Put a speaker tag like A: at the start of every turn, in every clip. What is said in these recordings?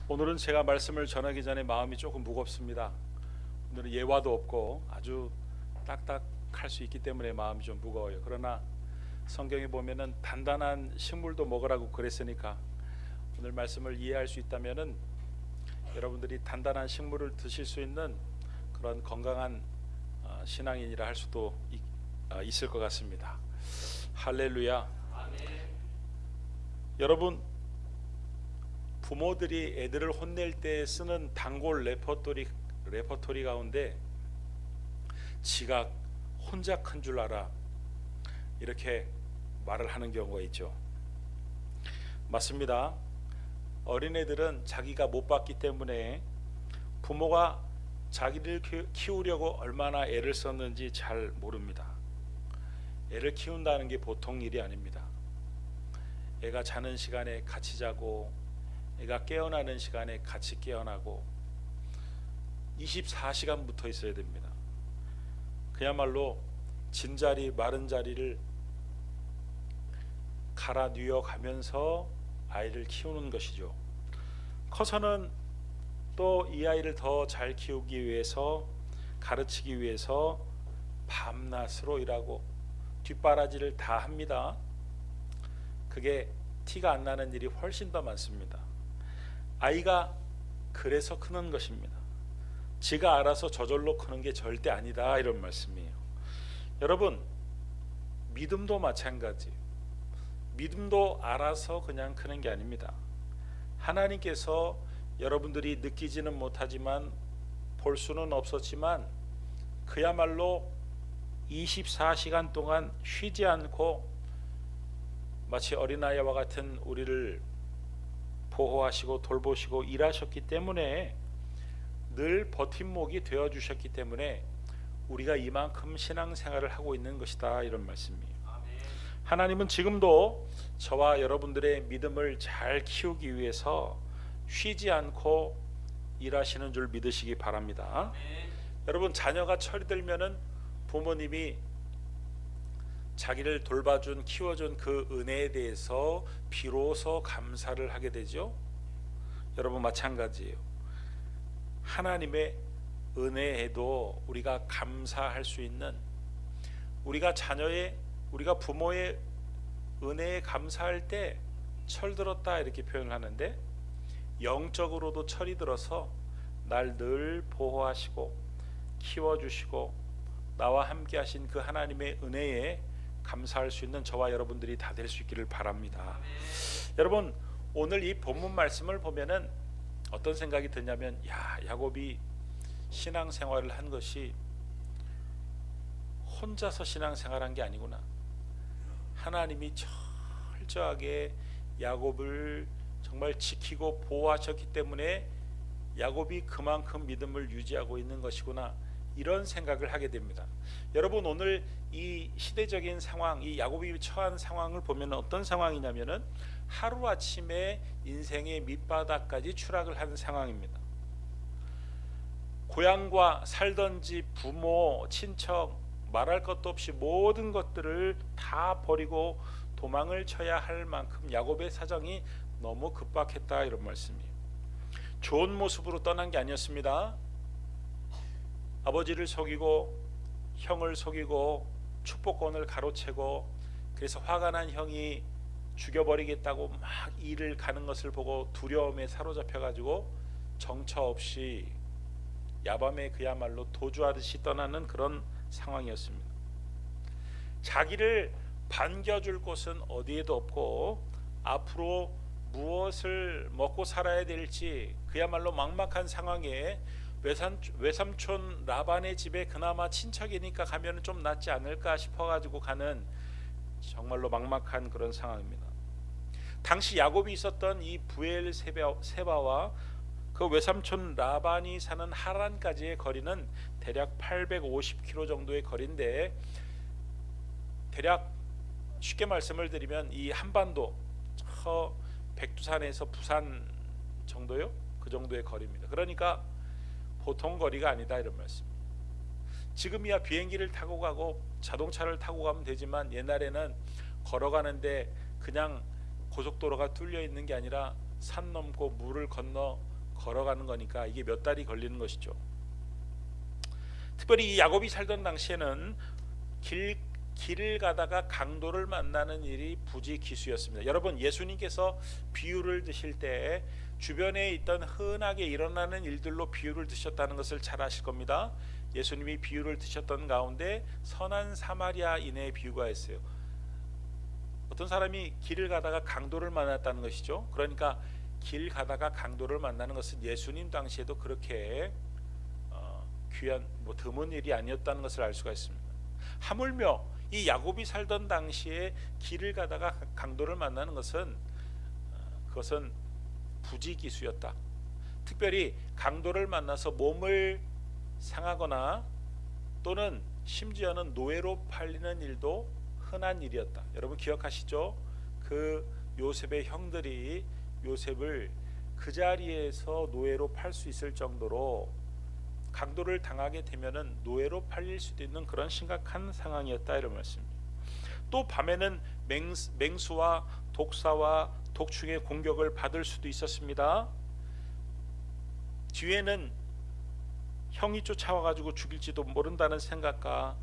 A: 오늘은 제가 말씀을 전하기 전에 마음이 조금 무겁습니다. 오늘은 예화도 없고 아주 딱딱할 수 있기 때문에 마음이 좀 무거워요. 그러나 성경에 보면은 단단한 식물도 먹으라고 그랬으니까 오늘 말씀을 이해할 수 있다면은 여러분들이 단단한 식물을 드실 수 있는 그런 건강한 신앙인이라 할 수도 있을 것 같습니다. 할렐루야. 여러분, 부모들이 애들을 혼낼 때 쓰는 단골 레퍼토리 가운데 지가 혼자 큰 줄 알아, 이렇게 말을 하는 경우가 있죠. 맞습니다. 어린애들은 자기가 못 봤기 때문에 부모가 자기를 키우려고 얼마나 애를 썼는지 잘 모릅니다. 애를 키운다는 게 보통 일이 아닙니다. 애가 자는 시간에 같이 자고, 애가 깨어나는 시간에 같이 깨어나고 24시간 붙어 있어야 됩니다. 그야말로 진자리 마른 자리를 갈아 뉘어 가면서 아이를 키우는 것이죠. 커서는 또 이 아이를 더 잘 키우기 위해서, 가르치기 위해서 밤낮으로 일하고 뒷바라지를 다 합니다. 그게 티가 안 나는 일이 훨씬 더 많습니다. 아이가 그래서 크는 것입니다. 지가 알아서 저절로 크는 게 절대 아니다, 이런 말씀이에요. 여러분, 믿음도 마찬가지예요. 믿음도 알아서 그냥 크는 게 아닙니다. 하나님께서 여러분들이 느끼지는 못하지만, 볼 수는 없었지만 그야말로 24시간 동안 쉬지 않고 마치 어린아이와 같은 우리를 보호하시고 돌보시고 일하셨기 때문에, 늘 버팀목이 되어주셨기 때문에 우리가 이만큼 신앙생활을 하고 있는 것이다, 이런 말씀이에요. 하나님은 지금도 저와 여러분들의 믿음을 잘 키우기 위해서 쉬지 않고 일하시는 줄 믿으시기 바랍니다. 여러분, 자녀가 철이 들면은 부모님이 자기를 돌봐준, 키워준 그 은혜에 대해서 비로소 감사를 하게 되죠. 여러분, 마찬가지예요. 하나님의 은혜에도 우리가 감사할 수 있는, 우리가 부모의 은혜에 감사할 때 철들었다, 이렇게 표현을 하는데, 영적으로도 철이 들어서 날 늘 보호하시고 키워주시고 나와 함께 하신 그 하나님의 은혜에 감사할 수 있는 저와 여러분들이 다 될 수 있기를 바랍니다. 여러분, 오늘 이 본문 말씀을 보면은 어떤 생각이 드냐면, 야곱이 신앙생활을 한 것이 혼자서 신앙생활한 게 아니구나. 하나님이 철저하게 야곱을 정말 지키고 보호하셨기 때문에 야곱이 그만큼 믿음을 유지하고 있는 것이구나, 이런 생각을 하게 됩니다. 여러분, 오늘 이 시대적인 상황, 이 야곱이 처한 상황을 보면 어떤 상황이냐면은 하루아침에 인생의 밑바닥까지 추락을 한 상황입니다. 고향과 살던 집, 부모, 친척, 말할 것도 없이 모든 것들을 다 버리고 도망을 쳐야 할 만큼 야곱의 사정이 너무 급박했다, 이런 말씀이에요. 좋은 모습으로 떠난 게 아니었습니다. 아버지를 속이고 형을 속이고 축복권을 가로채고, 그래서 화가 난 형이 죽여버리겠다고 막 일을 가는 것을 보고 두려움에 사로잡혀가지고 정처 없이 야밤에 그야말로 도주하듯이 떠나는 그런 상황이었습니다. 자기를 반겨줄 곳은 어디에도 없고 앞으로 무엇을 먹고 살아야 될지 그야말로 막막한 상황에 외삼촌 라반의 집에 그나마 친척이니까 가면 좀 낫지 않을까 싶어가지고 가는 정말로 막막한 그런 상황입니다. 당시 야곱이 있었던 이 부엘세바와 그 외삼촌 라반이 사는 하란까지의 거리는 대략 850km 정도의 거리인데, 대략 쉽게 말씀을 드리면 이 한반도, 저 백두산에서 부산 정도요, 그 정도의 거리입니다. 그러니까 보통 거리가 아니다, 이런 말씀입니다. 지금이야 비행기를 타고 가고 자동차를 타고 가면 되지만, 옛날에는 걸어가는데 그냥 고속도로가 뚫려 있는 게 아니라 산 넘고 물을 건너 걸어가는 거니까 이게 몇 달이 걸리는 것이죠. 특별히 이 야곱이 살던 당시에는 길을 가다가 강도를 만나는 일이 부지기수였습니다. 여러분, 예수님께서 비유를 드실 때 주변에 있던 흔하게 일어나는 일들로 비유를 드셨다는 것을 잘 아실 겁니다. 예수님이 비유를 드셨던 가운데 선한 사마리아인의 비유가 있어요. 어떤 사람이 길을 가다가 강도를 만났다는 것이죠. 그러니까 길 가다가 강도를 만나는 것은 예수님 당시에도 그렇게 귀한 드문 일이 아니었다는 것을 알 수가 있습니다. 하물며 이 야곱이 살던 당시에 길을 가다가 강도를 만나는 것은 그것은 부지기수였다. 특별히 강도를 만나서 몸을 상하거나 또는 심지어는 노예로 팔리는 일도 흔한 일이었다. 여러분 기억하시죠? 그 요셉의 형들이 요셉을 그 자리에서 노예로 팔 수 있을 정도로 강도를 당하게 되면은 노예로 팔릴 수도 있는 그런 심각한 상황이었다, 이런 말씀입니다. 또 밤에는 맹수와 독사와 독충의 공격을 받을 수도 있었습니다. 뒤에는 형이 쫓아와가지고 죽일지도 모른다는 생각과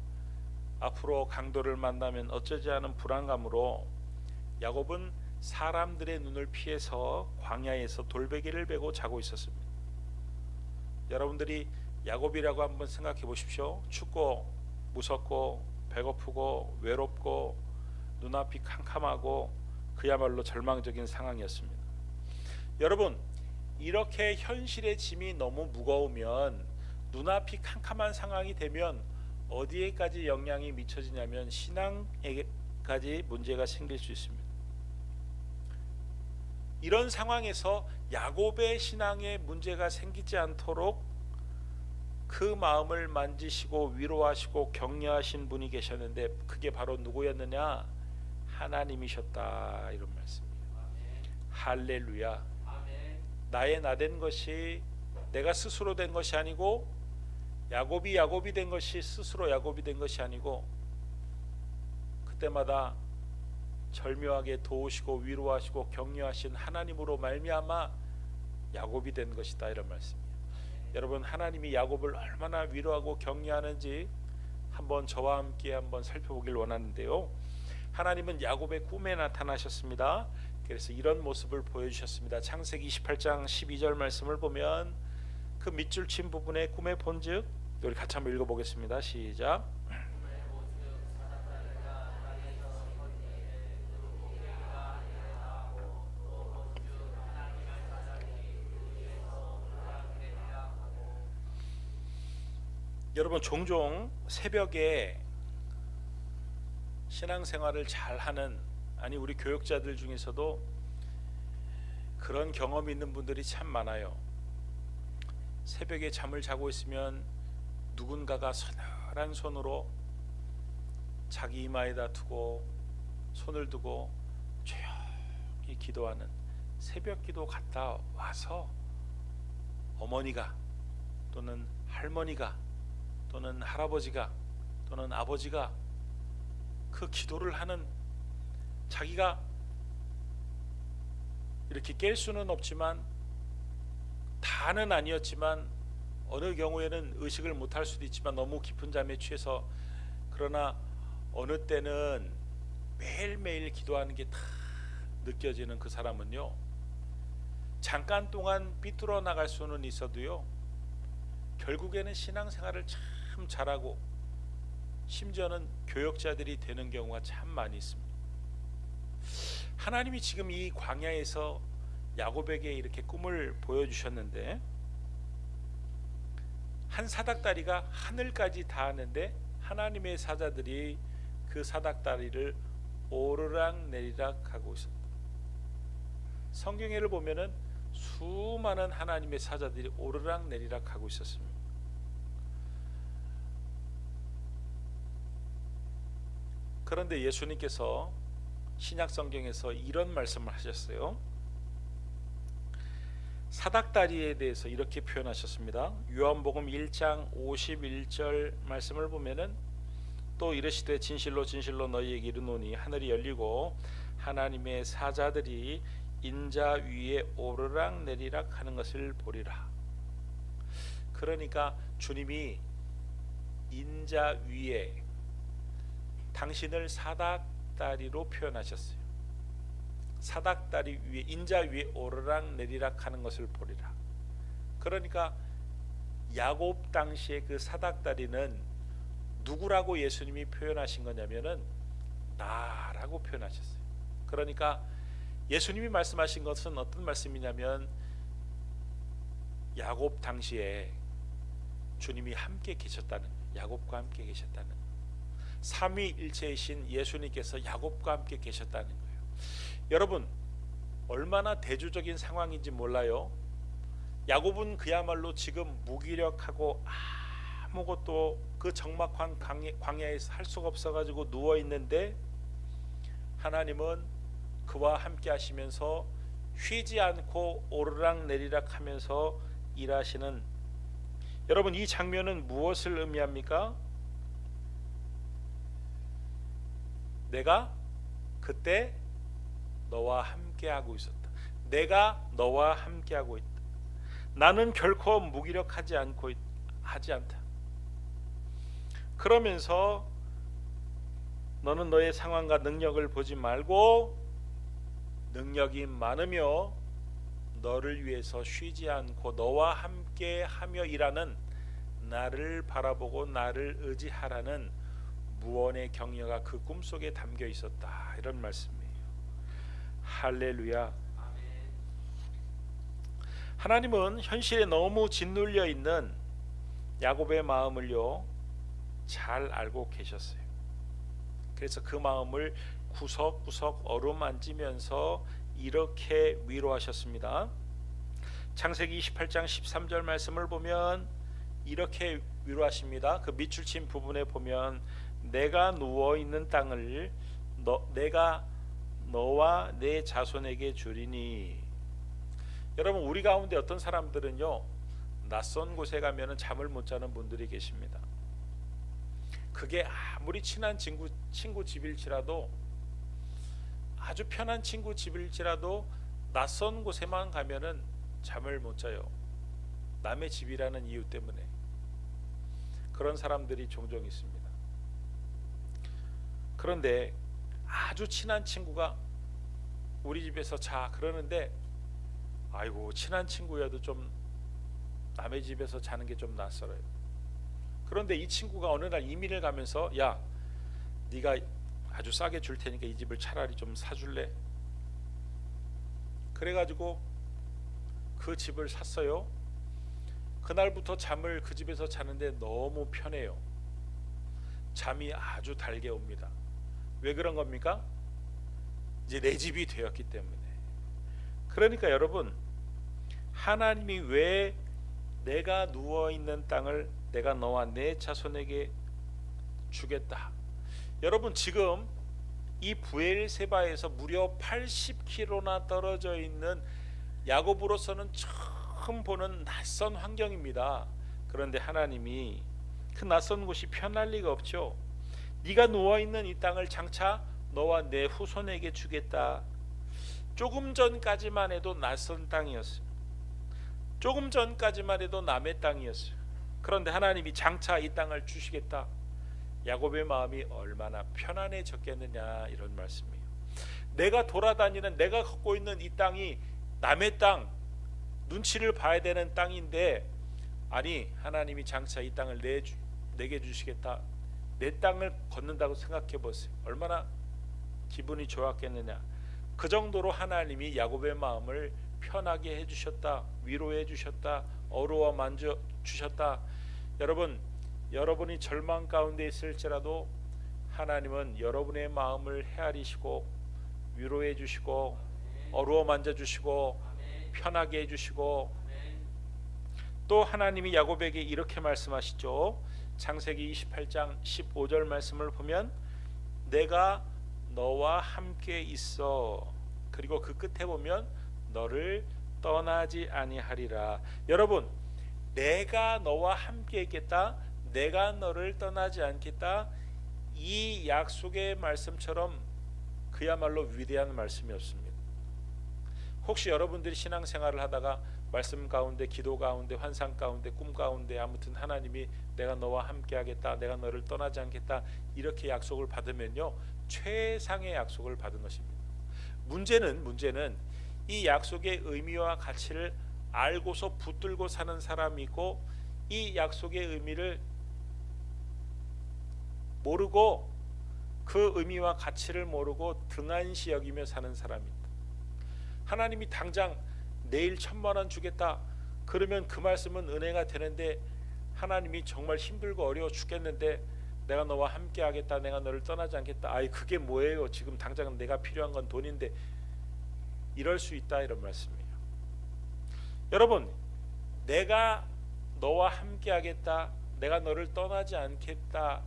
A: 앞으로 강도를 만나면 어쩌지 하는 불안감으로 야곱은 사람들의 눈을 피해서 광야에서 돌베개를 베고 자고 있었습니다. 여러분들이 야곱이라고 한번 생각해 보십시오. 춥고 무섭고 배고프고 외롭고 눈앞이 캄캄하고 그야말로 절망적인 상황이었습니다. 여러분, 이렇게 현실의 짐이 너무 무거우면, 눈앞이 캄캄한 상황이 되면 어디에까지 영향이 미쳐지냐면 신앙에까지 문제가 생길 수 있습니다. 이런 상황에서 야곱의 신앙에 문제가 생기지 않도록 그 마음을 만지시고 위로하시고 격려하신 분이 계셨는데 그게 바로 누구였느냐? 하나님이셨다, 이런 말씀이에요. 할렐루야. 나의 나된 것이 내가 스스로 된 것이 아니고 야곱이 된 것이 스스로 야곱이 된 것이 아니고 그때마다 절묘하게 도우시고 위로하시고 격려하신 하나님으로 말미암아 야곱이 된 것이다, 이런 말씀이에요. 여러분, 하나님이 야곱을 얼마나 위로하고 격려하는지 한번 저와 함께 한번 살펴보길 원하는데요. 하나님은 야곱의 꿈에 나타나셨습니다. 그래서 이런 모습을 보여주셨습니다. 창세기 28장 12절 말씀을 보면 그 밑줄 친 부분의 꿈의 본즉, 우리 같이 한번 읽어보겠습니다. 시작. 여러분, 종종 새벽에 신앙생활을 잘하는, 아니 우리 교육자들 중에서도 그런 경험이 있는 분들이 참 많아요. 새벽에 잠을 자고 있으면 누군가가 서늘한 손으로 자기 이마에다 두고 손을 두고 조용히 기도하는, 새벽 기도 갔다 와서 어머니가 또는 할머니가 또는 할아버지가 또는 아버지가 그 기도를 하는, 자기가 이렇게 깰 수는 없지만 다는 아니었지만 어느 경우에는 의식을 못할 수도 있지만 너무 깊은 잠에 취해서, 그러나 어느 때는 매일매일 기도하는 게 다 느껴지는 그 사람은요, 잠깐 동안 삐뚤어 나갈 수는 있어도요 결국에는 신앙생활을 참 잘하고 심지어는 교역자들이 되는 경우가 참 많이 있습니다. 하나님이 지금 이 광야에서 야곱에게 이렇게 꿈을 보여주셨는데, 한 사닥다리가 하늘까지 닿았는데 하나님의 사자들이 그 사닥다리를 오르락 내리락 하고 있었다. 성경에를 보면은 수많은 하나님의 사자들이 오르락 내리락 하고 있었습니다. 그런데 예수님께서 신약 성경에서 이런 말씀을 하셨어요. 사닥다리에 대해서 이렇게 표현하셨습니다. 요한복음 1장 51절 말씀을 보면은 또 이르시되 진실로 진실로 너희에게 이르노니 하늘이 열리고 하나님의 사자들이 인자 위에 오르락 내리락 하는 것을 보리라. 그러니까 주님이 인자 위에 당신을 사닥다리로 표현하셨어요. 사닥다리 위에 인자 위에 오르락 내리락 하는 것을 보리라. 그러니까 야곱 당시에 그 사닥다리는 누구라고 예수님이 표현하신 거냐면은 나라고 표현하셨어요. 그러니까 예수님이 말씀하신 것은 어떤 말씀이냐면 야곱 당시에 주님이 함께 계셨다는, 야곱과 함께 계셨다는, 삼위일체이신 예수님께서 야곱과 함께 계셨다는 거예요. 여러분, 얼마나 대조적인 상황인지 몰라요. 야곱은 그야말로 지금 무기력하고 아무것도 그 적막한 광야에서 할 수가 없어가지고 누워 있는데 하나님은 그와 함께 하시면서 쉬지 않고 오르락 내리락 하면서 일하시는, 여러분 이 장면은 무엇을 의미합니까? 내가 그때 너와 함께하고 있었다. 내가 너와 함께하고 있다. 나는 결코 무기력하지 하지 않다. 그러면서 너는 너의 상황과 능력을 보지 말고 능력이 많으며 너를 위해서 쉬지 않고 너와 함께 하며 일하는 나를 바라보고 나를 의지하라는 무언의 격려가 그 꿈속에 담겨 있었다. 이런 말씀이에요. 할렐루야. 하나님은 현실에 너무 짓눌려 있는 야곱의 마음을요 잘 알고 계셨어요. 그래서 그 마음을 구석구석 어루만지면서 이렇게 위로하셨습니다. 창세기 28장 13절 말씀을 보면 이렇게 위로하십니다. 그 밑줄 친 부분에 보면 내가 누워있는 땅을 내가 너와 내 자손에게 주리니. 여러분, 우리 가운데 어떤 사람들은요 낯선 곳에 가면 잠을 못 자는 분들이 계십니다. 그게 아무리 친한 친구 집일지라도, 아주 편한 친구 집일지라도 낯선 곳에만 가면은 잠을 못 자요. 남의 집이라는 이유 때문에. 그런 사람들이 종종 있습니다. 그런데 아주 친한 친구가 우리 집에서 자 그러는데, 아이고 친한 친구여도 좀 남의 집에서 자는 게 좀 낯설어요. 그런데 이 친구가 어느 날 이민을 가면서 야 네가 아주 싸게 줄 테니까 이 집을 차라리 좀 사줄래? 그래가지고 그 집을 샀어요. 그날부터 잠을 그 집에서 자는데 너무 편해요. 잠이 아주 달게 옵니다. 왜 그런 겁니까? 이제 내 집이 되었기 때문에. 그러니까 여러분, 하나님이 왜 내가 누워있는 땅을 내가 너와 내 자손에게 주겠다. 여러분, 지금 이 브엘세바에서 무려 80km나 떨어져 있는 야곱으로서는 처음 보는 낯선 환경입니다. 그런데 하나님이 그 낯선 곳이 편할 리가 없죠. 네가 누워있는 이 땅을 장차 너와 내 후손에게 주겠다. 조금 전까지만 해도 낯선 땅이었어요. 조금 전까지만 해도 남의 땅이었어요. 그런데 하나님이 장차 이 땅을 주시겠다. 야곱의 마음이 얼마나 편안해졌겠느냐, 이런 말씀이에요. 내가 돌아다니는, 내가 걷고 있는 이 땅이 남의 땅, 눈치를 봐야 되는 땅인데, 아니 하나님이 장차 이 땅을 내게 주시겠다. 내 땅을 걷는다고 생각해 보세요. 얼마나 기분이 좋았겠느냐. 그 정도로 하나님이 야곱의 마음을 편하게 해주셨다. 위로해 주셨다. 어루어 만져 주셨다. 여러분, 여러분이 절망 가운데 있을지라도 하나님은 여러분의 마음을 헤아리시고 위로해 주시고 어루어 만져 주시고 편하게 해 주시고, 또 하나님이 야곱에게 이렇게 말씀하시죠. 창세기 28장 15절 말씀을 보면 내가 너와 함께 있어. 그리고 그 끝에 보면 너를 떠나지 아니하리라. 여러분, 내가 너와 함께 있겠다, 내가 너를 떠나지 않겠다, 이 약속의 말씀처럼 그야말로 위대한 말씀이 없습니다. 혹시 여러분들이 신앙생활을 하다가 말씀 가운데, 기도 가운데, 환상 가운데, 꿈 가운데 아무튼 하나님이 내가 너와 함께 하겠다, 내가 너를 떠나지 않겠다 이렇게 약속을 받으면요, 최상의 약속을 받은 것입니다. 문제는 이 약속의 의미와 가치를 알고서 붙들고 사는 사람이 있고, 이 약속의 의미를 모르고 그 의미와 가치를 모르고 등한시 여기며 사는 사람입니다. 하나님이 당장 내일 1,000,000원 주겠다 그러면 그 말씀은 은혜가 되는데, 하나님이 정말 힘들고 어려워 죽겠는데 내가 너와 함께 하겠다, 내가 너를 떠나지 않겠다, 아이 그게 뭐예요, 지금 당장 내가 필요한 건 돈인데, 이럴 수 있다, 이런 말씀이에요. 여러분, 내가 너와 함께 하겠다, 내가 너를 떠나지 않겠다,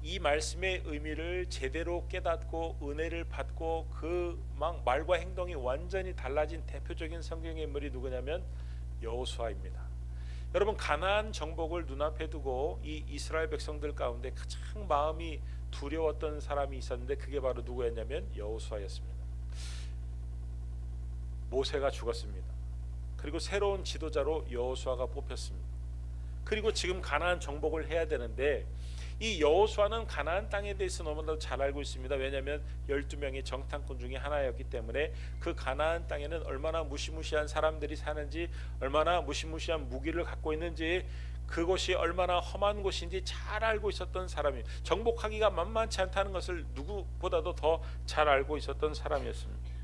A: 이 말씀의 의미를 제대로 깨닫고 은혜를 받고 그 막 말과 행동이 완전히 달라진 대표적인 성경의 인물이 누구냐면 여호수아입니다. 여러분, 가나안 정복을 눈앞에 두고 이 이스라엘 백성들 가운데 가장 마음이 두려웠던 사람이 있었는데, 그게 바로 누구였냐면 여호수아였습니다. 모세가 죽었습니다. 그리고 새로운 지도자로 여호수아가 뽑혔습니다. 그리고 지금 가나안 정복을 해야 되는데, 이 여호수아는 가나안 땅에 대해서 너무나도 잘 알고 있습니다. 왜냐하면 12명의 정탐꾼 중에 하나였기 때문에 그 가나안 땅에는 얼마나 무시무시한 사람들이 사는지, 얼마나 무시무시한 무기를 갖고 있는지, 그곳이 얼마나 험한 곳인지 잘 알고 있었던 사람이, 정복하기가 만만치 않다는 것을 누구보다도 더 잘 알고 있었던 사람이었습니다.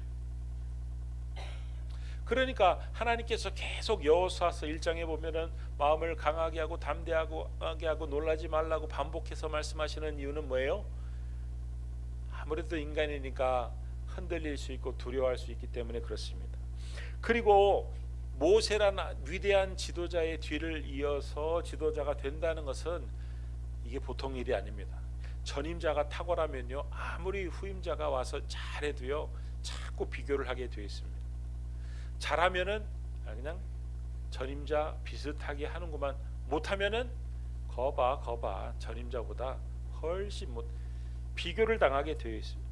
A: 그러니까 하나님께서 계속 여호수아서 1장에 보면은 마음을 강하게 하고 담대하게 하고 놀라지 말라고 반복해서 말씀하시는 이유는 뭐예요? 아무래도 인간이니까 흔들릴 수 있고 두려워할 수 있기 때문에 그렇습니다. 그리고 모세라는 위대한 지도자의 뒤를 이어서 지도자가 된다는 것은 이게 보통 일이 아닙니다. 전임자가 탁월하면요, 아무리 후임자가 와서 잘해도요 자꾸 비교를 하게 되어 있습니다. 잘하면은 그냥 전임자 비슷하게 하는구만, 못하면은 거봐 전임자보다 훨씬 못, 비교를 당하게 되어 있습니다.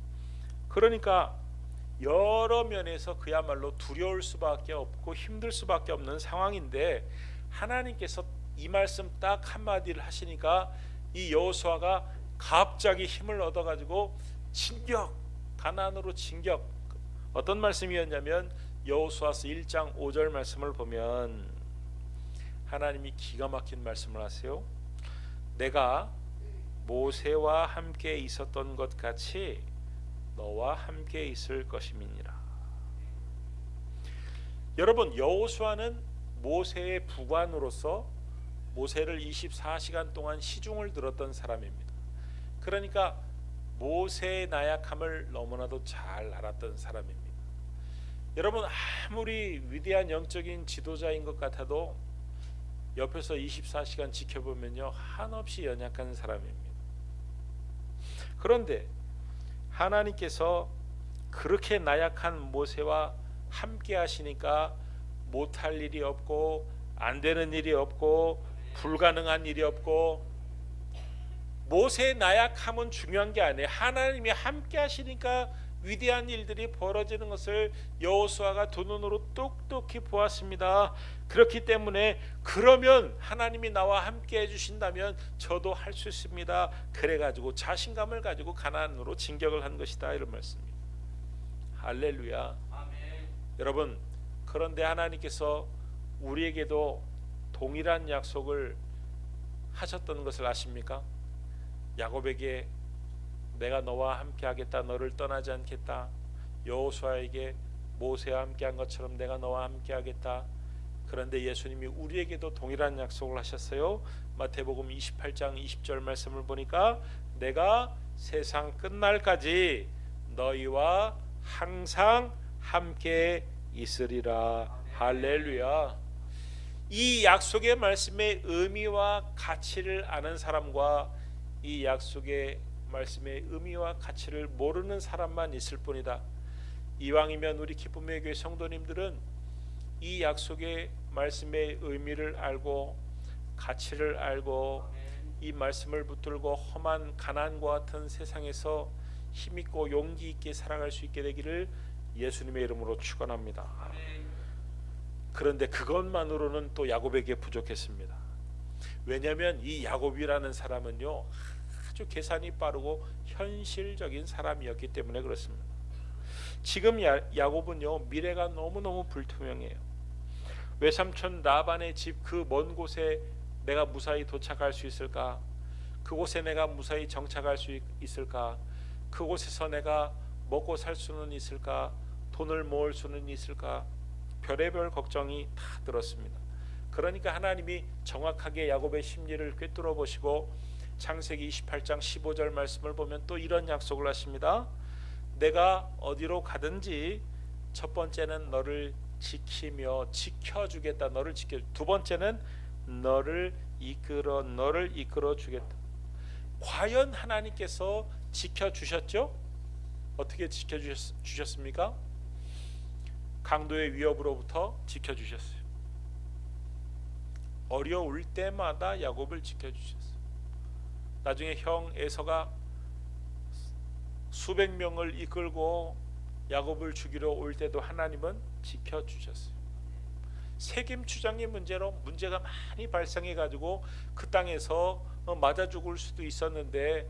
A: 그러니까 여러 면에서 그야말로 두려울 수밖에 없고 힘들 수밖에 없는 상황인데, 하나님께서 이 말씀 딱 한마디를 하시니까 이 여호수아가 갑자기 힘을 얻어가지고 진격, 가나안으로 진격. 어떤 말씀이었냐면 여호수아서 1장 5절 말씀을 보면 하나님이 기가 막힌 말씀을 하세요. 내가 모세와 함께 있었던 것 같이 너와 함께 있을 것임이니라. 여러분, 여호수아는 모세의 부관으로서 모세를 24시간 동안 시중을 들었던 사람입니다. 그러니까 모세의 나약함을 너무나도 잘 알았던 사람입니다. 여러분, 아무리 위대한 영적인 지도자인 것 같아도 옆에서 24시간 지켜보면요 한없이 연약한 사람입니다. 그런데 하나님께서 그렇게 나약한 모세와 함께 하시니까 못할 일이 없고 안 되는 일이 없고 불가능한 일이 없고, 모세의 나약함은 중요한 게 아니에요. 하나님이 함께 하시니까 위대한 일들이 벌어지는 것을 여호수아가 두 눈으로 똑똑히 보았습니다. 그렇기 때문에 그러면 하나님이 나와 함께 해주신다면 저도 할 수 있습니다. 그래가지고 자신감을 가지고 가나안으로 진격을 한 것이다, 이런 말씀입니다. 할렐루야. 아멘. 여러분, 그런데 하나님께서 우리에게도 동일한 약속을 하셨던 것을 아십니까? 야곱에게 내가 너와 함께 하겠다, 너를 떠나지 않겠다. 여호수아에게 모세와 함께 한 것처럼 내가 너와 함께 하겠다. 그런데 예수님이 우리에게도 동일한 약속을 하셨어요. 마태복음 28장 20절 말씀을 보니까 내가 세상 끝날까지 너희와 항상 함께 있으리라. 할렐루야. 이 약속의 말씀의 의미와 가치를 아는 사람과 이 약속의 말씀의 의미와 가치를 모르는 사람만 있을 뿐이다. 이왕이면 우리 기쁨의 교회 성도님들은 이 약속의 말씀의 의미를 알고 가치를 알고 이 말씀을 붙들고 험한 가난과 같은 세상에서 힘있고 용기 있게 살아갈 수 있게 되기를 예수님의 이름으로 축원합니다. 그런데 그것만으로는 또 야곱에게 부족했습니다. 왜냐하면 이 야곱이라는 사람은요, 아주 계산이 빠르고 현실적인 사람이었기 때문에 그렇습니다. 지금 야곱은요, 미래가 너무너무 불투명해요. 외삼촌 라반의 집 그 먼 곳에 내가 무사히 도착할 수 있을까? 그곳에 내가 무사히 정착할 수 있을까? 그곳에서 내가 먹고 살 수는 있을까? 돈을 모을 수는 있을까? 별의별 걱정이 다 들었습니다. 그러니까 하나님이 정확하게 야곱의 심리를 꿰뚫어 보시고 창세기 28장 15절 말씀을 보면 또 이런 약속을 하십니다. 내가 어디로 가든지 첫 번째는 너를 지키며 지켜주겠다. 너를 지켜. 두 번째는 너를 이끌어 주겠다. 과연 하나님께서 지켜주셨죠? 어떻게 지켜주셨습니까? 강도의 위협으로부터 지켜주셨어요. 어려울 때마다 야곱을 지켜주셨어요. 나중에 형 에서가 수백 명을 이끌고 야곱을 죽이러 올 때도 하나님은 지켜주셨어요. 세겜 추장의 문제가 많이 발생해 가지고 그 땅에서 맞아 죽을 수도 있었는데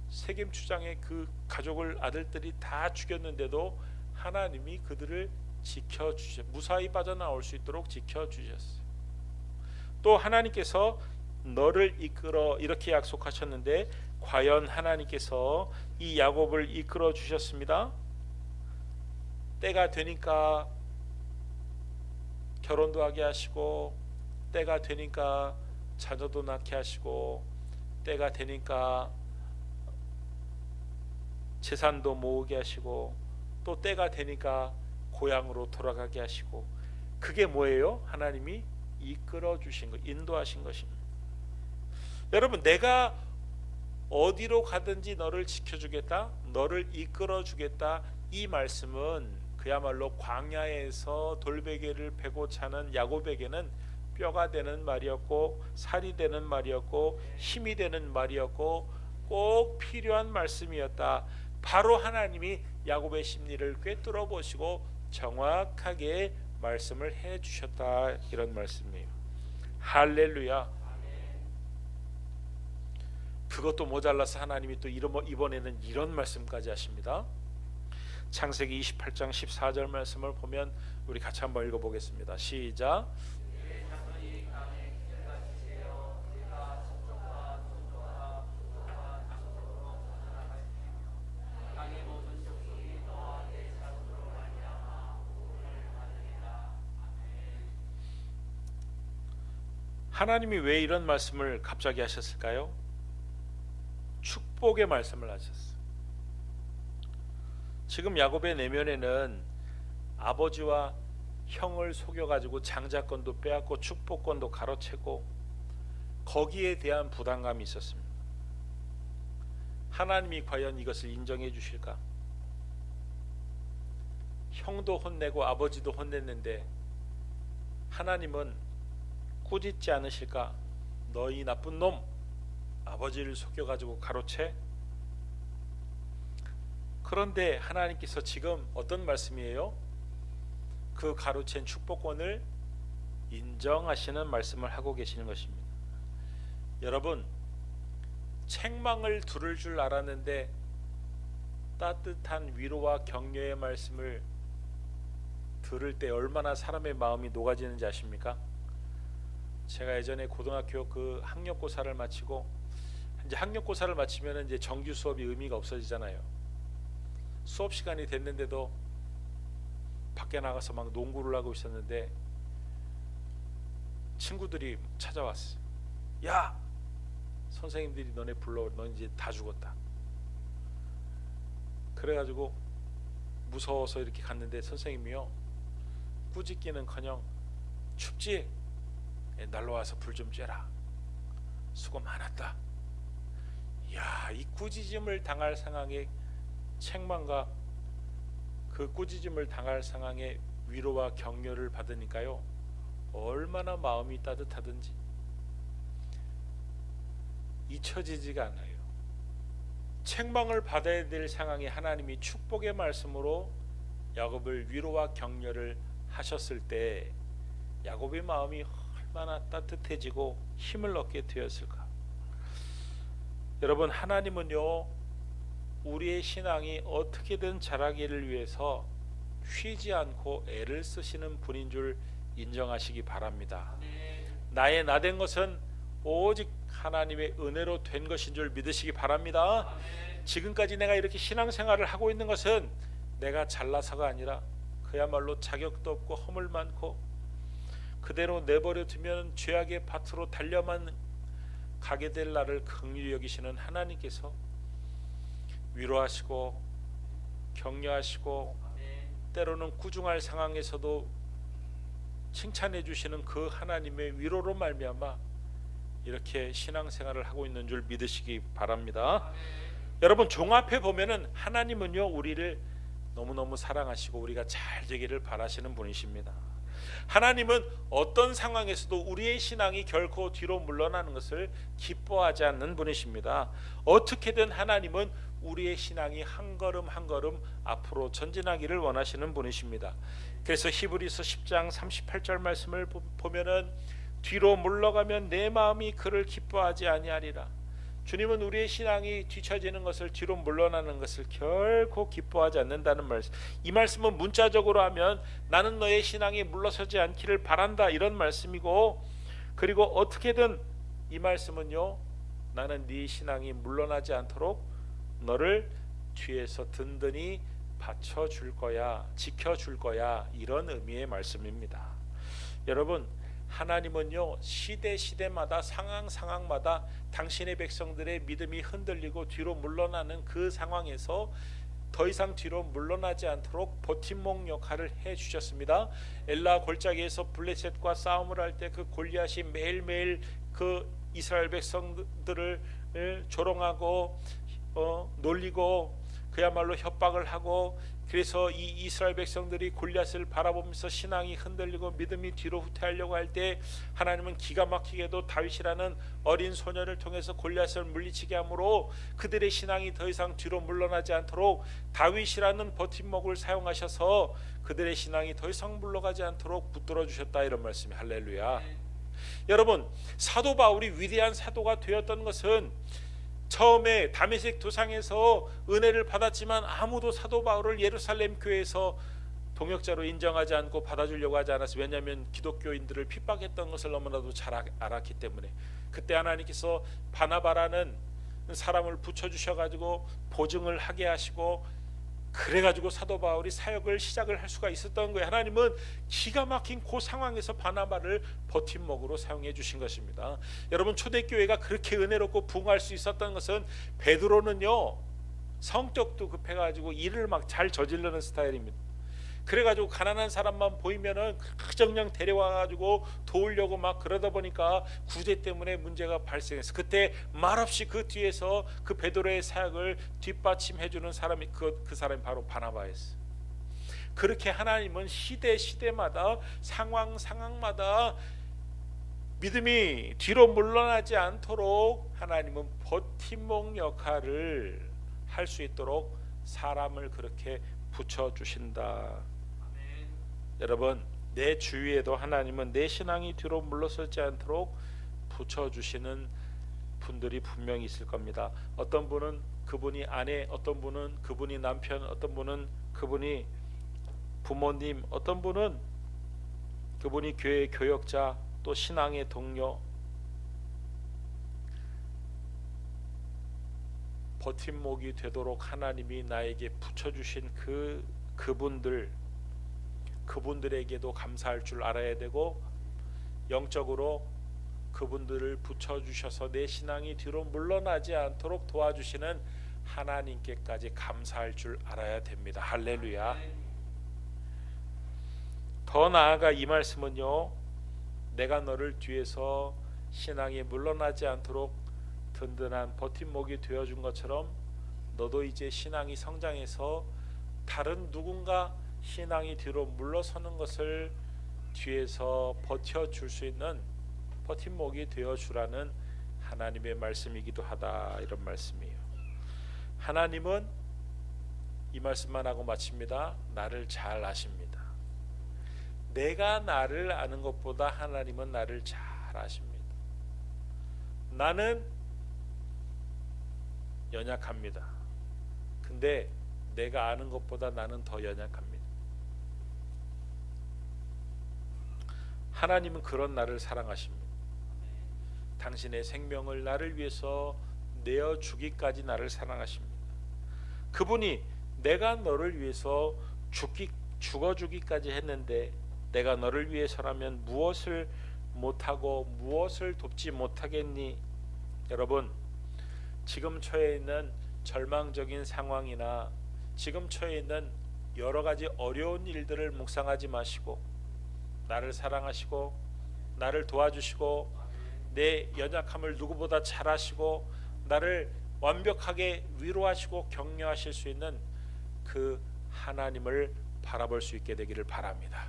A: 세겜 추장의 그 가족을 아들들이 다 죽였는데도 하나님이 그들을 지켜주셨어요. 무사히 빠져나올 수 있도록 지켜주셨어요. 또 하나님께서 너를 이끌어 이렇게 약속하셨는데 과연 하나님께서 이 야곱을 이끌어 주셨습니다. 때가 되니까 결혼도 하게 하시고, 때가 되니까 자녀도 낳게 하시고, 때가 되니까 재산도 모으게 하시고, 또 때가 되니까 고향으로 돌아가게 하시고. 그게 뭐예요? 하나님이 이끌어 주신 것, 인도하신 것입니다. 여러분, 내가 어디로 가든지 너를 지켜주겠다, 너를 이끌어 주겠다, 이 말씀은 그야말로 광야에서 돌베개를 베고 자는 야곱에게는 뼈가 되는 말이었고, 살이 되는 말이었고, 힘이 되는 말이었고, 꼭 필요한 말씀이었다. 바로 하나님이 야곱의 심리를 꿰뚫어 보시고 정확하게 말씀을 해 주셨다, 이런 말씀이에요. 할렐루야. 그것도 모자라서 하나님이 또 이번에는 이런 말씀까지 하십니다. 창세기 28장 14절 말씀을 보면 우리 같이 한번 읽어보겠습니다. 시작. 하나님이 왜 이런 말씀을 갑자기 하셨을까요? 축복의 말씀을 하셨어요. 지금 야곱의 내면에는 아버지와 형을 속여가지고 장자권도 빼앗고 축복권도 가로채고 거기에 대한 부담감이 있었습니다. 하나님이 과연 이것을 인정해 주실까? 형도 혼내고 아버지도 혼냈는데 하나님은 꾸짖지 않으실까? 너희 나쁜 놈, 아버지를 속여가지고 가로채? 그런데 하나님께서 지금 어떤 말씀이에요? 그 가로챈 축복권을 인정하시는 말씀을 하고 계시는 것입니다. 여러분, 책망을 들을 줄 알았는데 따뜻한 위로와 격려의 말씀을 들을 때 얼마나 사람의 마음이 녹아지는지 아십니까? 제가 예전에 고등학교 그 학력고사를 마치고, 이제 학력고사를 마치면 이제 정규 수업이 의미가 없어지잖아요. 수업 시간이 됐는데도 밖에 나가서 막 농구를 하고 있었는데 친구들이 찾아왔어요. 야, 선생님들이 너네 불러, 넌 이제 다 죽었다. 그래가지고 무서워서 이렇게 갔는데 선생님이요, 꾸짖기는커녕 춥지? 날로 와서 불 좀 쬐라. 수고 많았다. 야, 이 꾸짖음을 당할 상황에 책망과 그 꾸짖음을 당할 상황에 위로와 격려를 받으니까요, 얼마나 마음이 따뜻하든지 잊혀지지가 않아요. 책망을 받아야 될 상황에 하나님이 축복의 말씀으로 야곱을 위로와 격려를 하셨을 때 야곱의 마음이 얼마나 따뜻해지고 힘을 얻게 되었을까. 여러분, 하나님은요 우리의 신앙이 어떻게든 자라기를 위해서 쉬지 않고 애를 쓰시는 분인 줄 인정하시기 바랍니다. 나의 나된 것은 오직 하나님의 은혜로 된 것인 줄 믿으시기 바랍니다. 지금까지 내가 이렇게 신앙생활을 하고 있는 것은 내가 잘나서가 아니라 그야말로 자격도 없고 허물 많고 그대로 내버려 두면 죄악의 밭으로 달려만 가게 될 나를 긍휼히 여기시는 하나님께서 위로하시고 격려하시고 때로는 꾸중할 상황에서도 칭찬해 주시는 그 하나님의 위로로 말미암아 이렇게 신앙생활을 하고 있는 줄 믿으시기 바랍니다. 여러분, 종합해 보면은 하나님은요 우리를 너무너무 사랑하시고 우리가 잘 되기를 바라시는 분이십니다. 하나님은 어떤 상황에서도 우리의 신앙이 결코 뒤로 물러나는 것을 기뻐하지 않는 분이십니다. 어떻게든 하나님은 우리의 신앙이 한 걸음 한 걸음 앞으로 전진하기를 원하시는 분이십니다. 그래서 히브리서 10장 38절 말씀을 보면은 뒤로 물러가면 내 마음이 그를 기뻐하지 아니하리라. 주님은 우리의 신앙이 뒤처지는 것을, 뒤로 물러나는 것을 결코 기뻐하지 않는다는 말씀. 이 말씀은 문자적으로 하면 나는 너의 신앙이 물러서지 않기를 바란다 이런 말씀이고, 그리고 어떻게든 이 말씀은요 나는 네 신앙이 물러나지 않도록 너를 뒤에서 든든히 받쳐줄 거야, 지켜줄 거야, 이런 의미의 말씀입니다. 여러분, 하나님은요 시대마다 상황마다 당신의 백성들의 믿음이 흔들리고 뒤로 물러나는 그 상황에서 더 이상 뒤로 물러나지 않도록 버팀목 역할을 해주셨습니다. 엘라 골짜기에서 블레셋과 싸움을 할 때 그 골리앗이 매일매일 그 이스라엘 백성들을 조롱하고 놀리고 그야말로 협박을 하고, 그래서 이 이스라엘 백성들이 골리앗을 바라보면서 신앙이 흔들리고 믿음이 뒤로 후퇴하려고 할 때 하나님은 기가 막히게도 다윗이라는 어린 소년을 통해서 골리앗을 물리치게 함으로 그들의 신앙이 더 이상 뒤로 물러나지 않도록 다윗이라는 버팀목을 사용하셔서 그들의 신앙이 더 이상 물러가지 않도록 붙들어 주셨다, 이런 말씀이 할렐루야. 여러분, 사도 바울이 위대한 사도가 되었던 것은 처음에 다메섹 도상에서 은혜를 받았지만 아무도 사도 바울을 예루살렘 교회에서 동역자로 인정하지 않고 받아주려고 하지 않았어요. 왜냐하면 기독교인들을 핍박했던 것을 너무나도 잘 알았기 때문에. 그때 하나님께서 바나바라는 사람을 붙여주셔가지고 보증을 하게 하시고, 그래가지고 사도 바울이 사역을 시작을 할 수가 있었던 거예요. 하나님은 기가 막힌 그 상황에서 바나바를 버팀목으로 사용해 주신 것입니다. 여러분, 초대교회가 그렇게 은혜롭고 부흥할 수 있었던 것은, 베드로는요 성격도 급해가지고 일을 막 잘 저지르는 스타일입니다. 그래가지고 가난한 사람만 보이면은 그정령 데려와가지고 도우려고 막 그러다 보니까 구제 때문에 문제가 발생해서, 그때 말없이 그 뒤에서 그 베드로의 사역을 뒷받침해주는 사람이 그 사람이 바로 바나바였어요. 그렇게 하나님은 시대마다 상황마다 믿음이 뒤로 물러나지 않도록 하나님은 버팀목 역할을 할 수 있도록 사람을 그렇게 붙여주신다. 여러분, 내 주위에도 하나님은 내 신앙이 뒤로 물러서지 않도록 붙여주시는 분들이 분명히 있을 겁니다. 어떤 분은 그분이 아내, 어떤 분은 그분이 남편, 어떤 분은 그분이 부모님, 어떤 분은 그분이 교회 교역자, 또 신앙의 동료. 버팀목이 되도록 하나님이 나에게 붙여주신 그분들에게도 감사할 줄 알아야 되고, 영적으로 그분들을 붙여주셔서 내 신앙이 뒤로 물러나지 않도록 도와주시는 하나님께까지 감사할 줄 알아야 됩니다. 할렐루야. 더 나아가 이 말씀은요, 내가 너를 뒤에서 신앙이 물러나지 않도록 든든한 버팀목이 되어준 것처럼 너도 이제 신앙이 성장해서 다른 누군가 신앙이 뒤로 물러서는 것을 뒤에서 버텨줄 수 있는 버팀목이 되어주라는 하나님의 말씀이기도 하다, 이런 말씀이에요. 하나님은 이 말씀만 하고 마칩니다. 나를 잘 아십니다. 내가 나를 아는 것보다 하나님은 나를 잘 아십니다. 나는 연약합니다. 근데 내가 아는 것보다 나는 더 연약합니다. 하나님은 그런 나를 사랑하십니다. 당신의 생명을 나를 위해서 내어주기까지 나를 사랑하십니다. 그분이 내가 너를 위해서 죽어주기까지 했는데 내가 너를 위해서라면 무엇을 못하고 무엇을 돕지 못하겠니? 여러분, 지금 처해 있는 절망적인 상황이나 지금 처해 있는 여러 가지 어려운 일들을 묵상하지 마시고 나를 사랑하시고 나를 도와주시고 내 연약함을 누구보다 잘 아시고 나를 완벽하게 위로하시고 격려하실 수 있는 그 하나님을 바라볼 수 있게 되기를 바랍니다.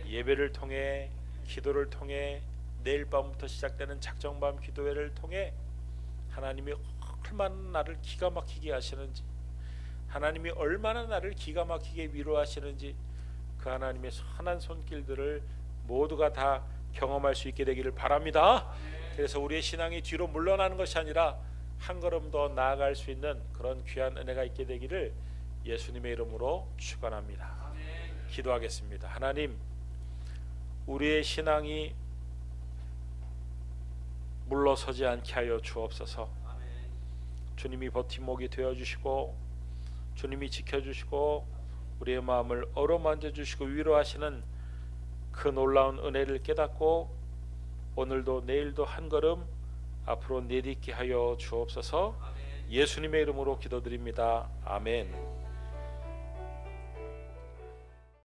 A: 예배를 통해 기도를 통해 내일 밤부터 시작되는 작정밤 기도회를 통해 하나님이 얼마나 나를 기가 막히게 하시는지, 하나님이 얼마나 나를 기가 막히게 위로하시는지 그 하나님의 선한 손길들을 모두가 다 경험할 수 있게 되기를 바랍니다. 그래서 우리의 신앙이 뒤로 물러나는 것이 아니라 한 걸음 더 나아갈 수 있는 그런 귀한 은혜가 있게 되기를 예수님의 이름으로 축원합니다. 기도하겠습니다. 하나님, 우리의 신앙이 물러서지 않게 하여 주옵소서. 주님이 버팀목이 되어주시고 주님이 지켜주시고 우리의 마음을 어루만져 주시고 위로하시는 그 놀라운 은혜를 깨닫고 오늘도 내일도 한 걸음 앞으로 내딛게 하여 주옵소서. 예수님의 이름으로 기도드립니다. 아멘.